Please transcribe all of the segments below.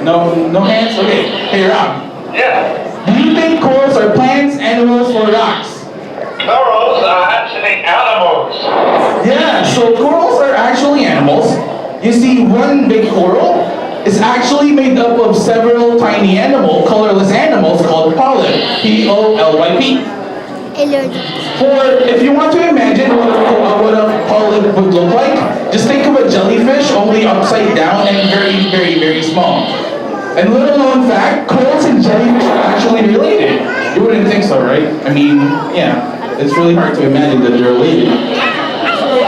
No hands? Okay. Hey, Rob. Yeah. Do you think corals are plants, animals, or rocks? Corals are actually animals. Yeah, so corals are actually animals. You see, one big coral is actually made up of several tiny colorless animals called polyp. P-O-L-Y-P. For, if you want to imagine what a polyp would look like, just think of a jellyfish, only upside down and very, very, very small. And little known fact, corals and jellyfish are actually related. You wouldn't think so, right? I mean, yeah, it's really hard to imagine that they're related.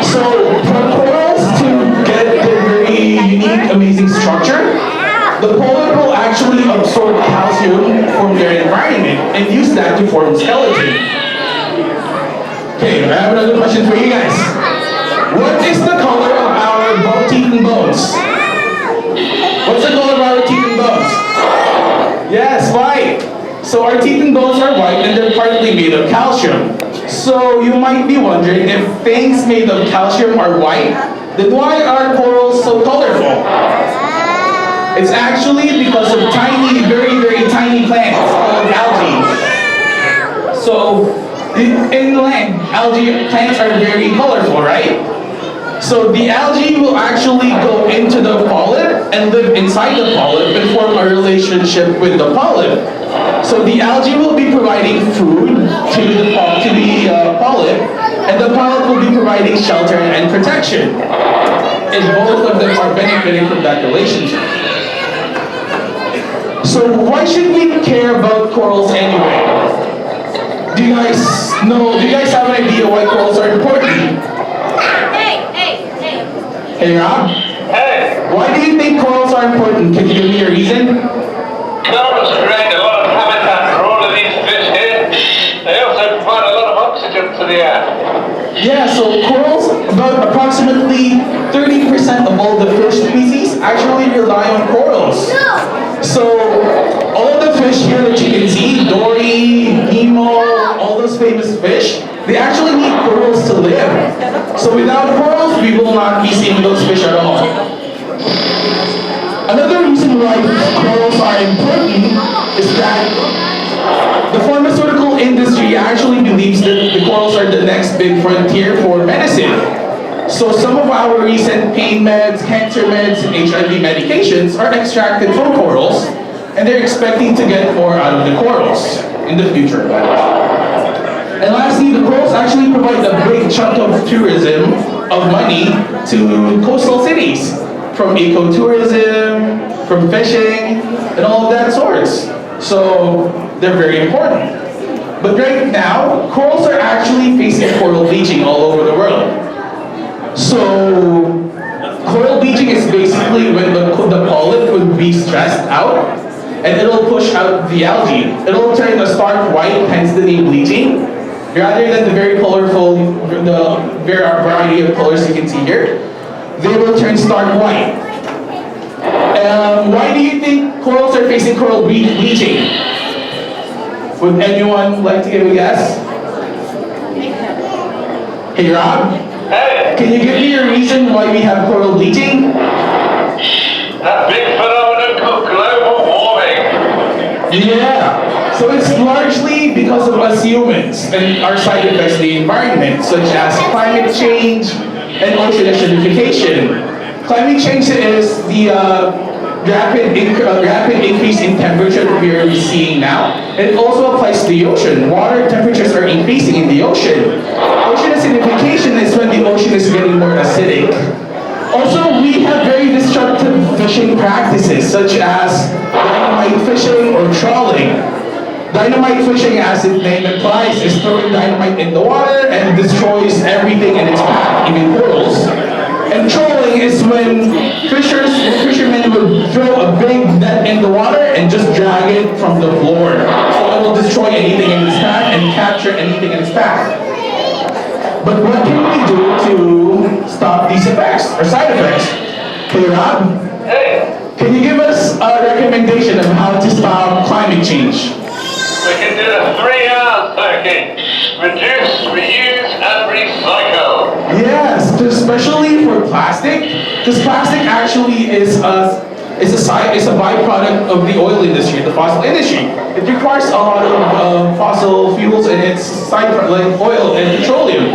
So, for corals to get their very unique, amazing structure, the polyp will actually absorb calcium from their environment and use that to form skeleton. Okay, I have another question for you guys. What is the color of our teeth and bones? What's the color of our teeth and bones? Yes, white. So our teeth and bones are white and they're partly made of calcium. So you might be wondering, if things made of calcium are white, then why are corals so colorful? It's actually because of tiny, very, very tiny plants called algae. So in land, algae plants are very colorful, right? So the algae will actually go into the polyp and live inside the polyp and form a relationship with the polyp. So the algae will be providing food to the polyp, and the polyp will be providing shelter and protection. And both of them are benefiting from that relationship. So why should we care about corals anyway? Do you guys have an idea why corals are important? Hey Rob? Hey. Why do you think corals are important? Can you give me a reason? Corals create a lot of habitat for all of these fish here. They also provide a lot of oxygen to the air. Yeah, so corals, about approximately 30% of all the fish species actually rely on corals. So all of the fish here that you can see, Dory, Nemo, all those famous fish, they actually need corals to live. So without corals, we will not be seeing those fish at all. Another reason why corals are important is that the pharmaceutical industry actually believes that the corals are the next big frontier for medicine. So some of our recent pain meds, cancer meds, and HIV medications are extracted from corals, and they're expecting to get more out of the corals in the future. And lastly, the corals actually provide a big chunk of tourism, of money, to coastal cities. From ecotourism, from fishing, and all of that sorts. So they're very important. But right now, corals are actually facing coral bleaching all over the world. So coral bleaching is basically when the polyp would be stressed out, and it'll push out the algae. It'll turn a stark white, hence the name bleaching, rather than the very colorful, the variety of colors you can see here. They will turn stark white. Why do you think corals are facing coral bleaching? Would anyone like to give a guess? Hey Rob? Hey. Can you give me a reason why we have coral bleaching? That big phenomenon called global warming. Yeah. So it's largely because of us humans and our side effects in the environment, such as climate change and ocean acidification. Climate change is the rapid increase in temperature that we are seeing now. It also applies to the ocean. Water temperatures are increasing in the ocean. Ocean acidification is when the ocean is getting more acidic. Also, we have very destructive fishing practices, such as dynamite fishing or trawling. Dynamite fishing, as its name implies, is throwing dynamite in the water and destroys everything in its path, even corals. And trolling is when fishermen would throw a big net in the water and just drag it from the floor. So it will destroy anything in its path and capture anything in its path. But what can we do to stop these effects, or side effects? Hey Rob? Hey. Can you give us a recommendation of how to stop climate change? We can do the 3 R's, okay? Reduce, reuse, and recycle. Yes, especially for plastic, because plastic actually is it's a byproduct of the oil industry, the fossil industry. It requires a lot of fossil fuels and it's side like oil and petroleum.